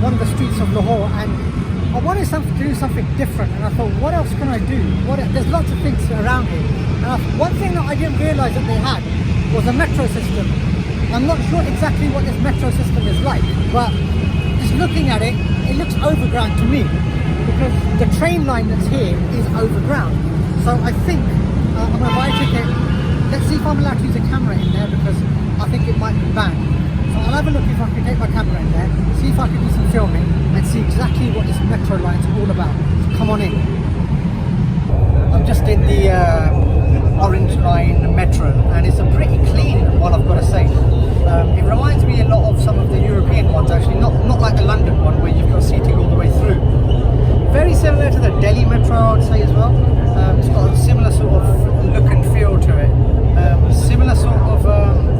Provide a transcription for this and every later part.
one of the streets of Lahore, and I wanted to do something different, and I thought, what else can I do? There's lots of things around here. And one thing that I didn't realise that they had was a metro system. I'm not sure exactly what this metro system is like, but just looking at it, it looks overground to me, because the train line that's here is overground. So I think I'm going to buy a ticket. Let's see if I'm allowed to use a camera in there, because I think it might be banned. So I'll have a look if I can take my camera in there, see if I can do some filming, and see exactly what this metro line is all about. So come on in. I'm just in the Orange Line metro, and it's a pretty clean one, I've got to say. It reminds me a lot of some of the European ones, actually, not like the London one where you've got seating all the way through. Very similar to the Delhi metro, I would say, as well. It's got a similar sort of look and feel to it. Similar sort of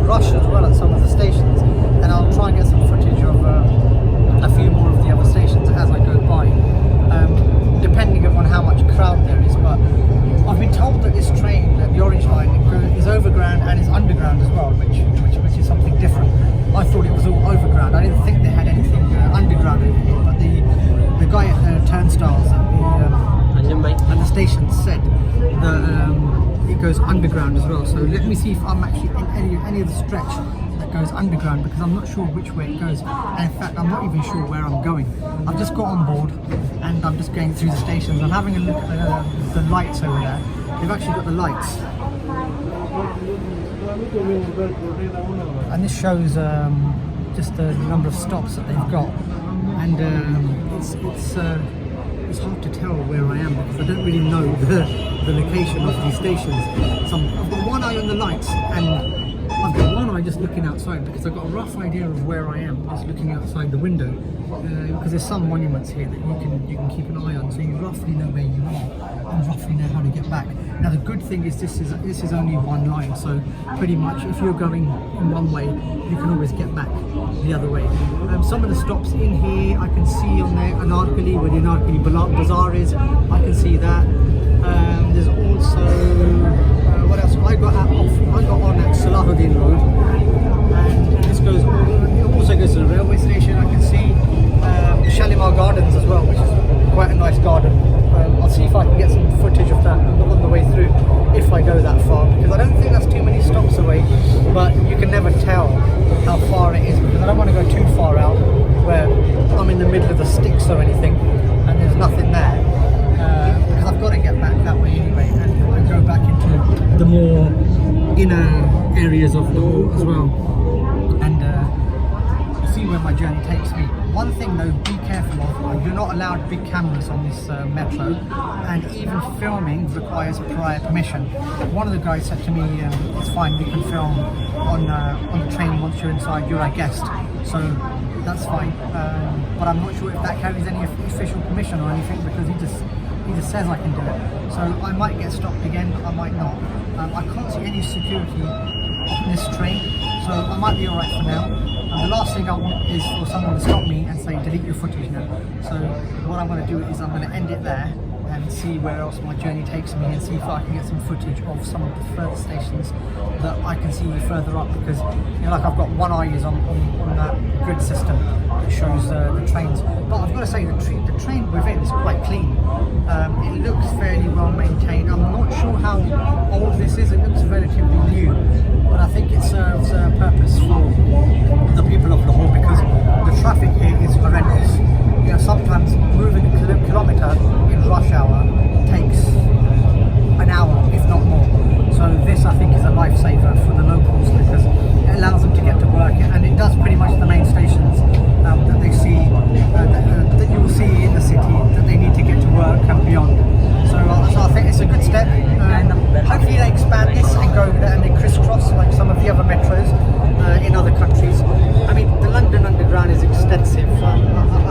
rush as well at some of the stations, and I'll try and get some footage of a few more of the other stations as I go by, depending upon how much crowd there is. But I've been told that this train, the Orange Line, is overground and is underground as well, which is something different. I thought it was all overground. I didn't think they had anything underground over here, but the guy at the turnstiles at the station said that it goes underground as well. So let me see if I'm actually in any of the stretch that goes underground, because I'm not sure which way it goes, and in fact I'm not even sure where I'm going. I've just got on board and I'm just going through the stations. I'm having a look at the lights over there. They've actually got the lights, and this shows just the number of stops that they've got, and it's hard to tell where I am because I don't really know the location of these stations. So I've got one eye on the lights, and I've got one eye just looking outside, because I've got a rough idea of where I am just looking outside the window, because there's some monuments here that you can keep an eye on, so you roughly know where you are and roughly know how to get back. Now the good thing is this is only one line, so pretty much if you're going in one way, you can always get back the other way. Some of the stops in here I can see on there, Anarkali, where the Anarkali Bazaar is, I can see that. There's also what else? I got on at Salahuddin Road, and this goes. It also goes to the railway station. I can see Shalimar Gardens as well, which is quite a nice garden. I'll see if I can get some footage of that on the way through, if I go that far, because I don't think that's too many stops away, but you can never tell how far it is, because I don't want to go too far out where I'm in the middle of the sticks or anything and there's nothing there, because I've got to get back that way anyway and go back into the more inner areas of Lahore as well, and see where my journey takes me. One thing though, be careful of, you're not allowed big cameras on this metro, and even filming requires prior permission. One of the guys said to me, it's fine, we can film on the train once you're inside, you're our guest, so that's fine. But I'm not sure if that carries any official permission or anything, because he just says I can do it. So I might get stopped again, I might not. I can't see any security on this train, so I might be alright for now. And the last thing I want is for someone to stop me and say delete your footage now. So what I'm going to do is I'm going to end it there and see where else my journey takes me, and see if I can get some footage of some of the further stations that I can see further up, because like I've got one eye is on that grid system that shows the trains. But I've got to say the train within is quite clean. It looks fairly well maintained. I'm not sure how old this is. It looks relatively new, but I think it serves a purpose for the people of Lahore, because the traffic here is horrendous. Sometimes moving a kilometre in rush hour takes an hour, if not more. So this, I think, is a lifesaver for the locals, because it allows them to get to work, and it does pretty much the main stations that they see, that you will see in the city, that they need to get to work and beyond. So I think it's a good step, and hopefully they expand this and go and they crisscross like some of the other metros in other countries. I mean, the London Underground is extensive. I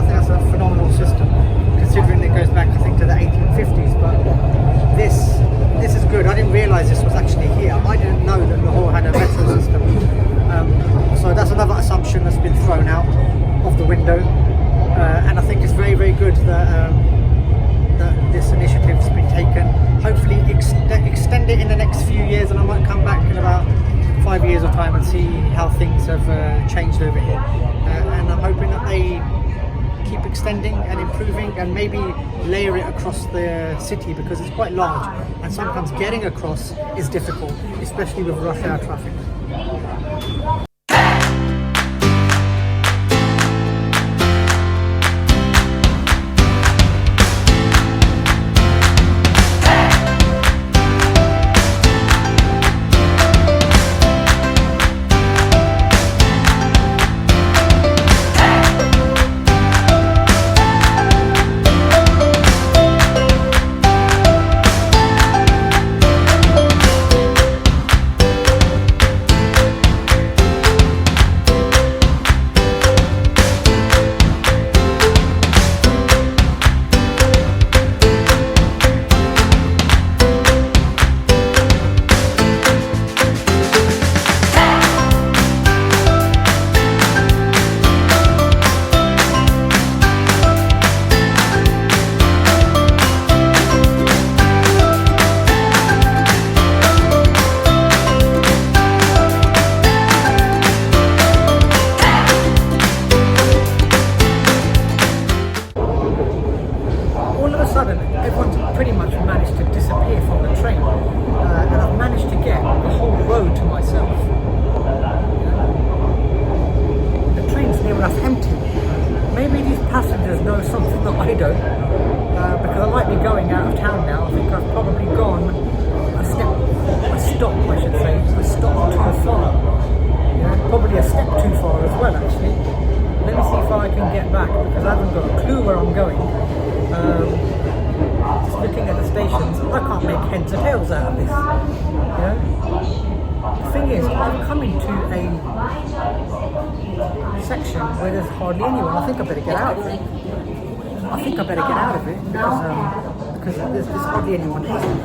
think that's a phenomenal system, considering it goes back, I think, to the 1850s. But this is good. I didn't realise this was actually here. I didn't know that Lahore had a metro system. So that's another assumption that's been thrown out of the window. And I think it's very, very good that this initiative's been taken. Hopefully extend it in the next few years, and I might come back in about 5 years of time and see how things have changed over here. And I'm hoping that they keep extending and improving and maybe layer it across the city because it's quite large and sometimes getting across is difficult, especially with rush hour traffic. Everyone's pretty much managed to disappear from the train, and I've managed to get the whole road to myself. The train's near enough empty. Maybe these passengers know something that I don't, because I might be going out of town now. I think I've probably gone a stop too far. Probably a step too far as well, actually. Let me see if I can get back, because I haven't got a clue where I'm going. Just looking at the stations, I can't make heads or tails out of this. The thing is, I'm coming to a section where there's hardly anyone. I think I better get out of it. Because there's hardly anyone here.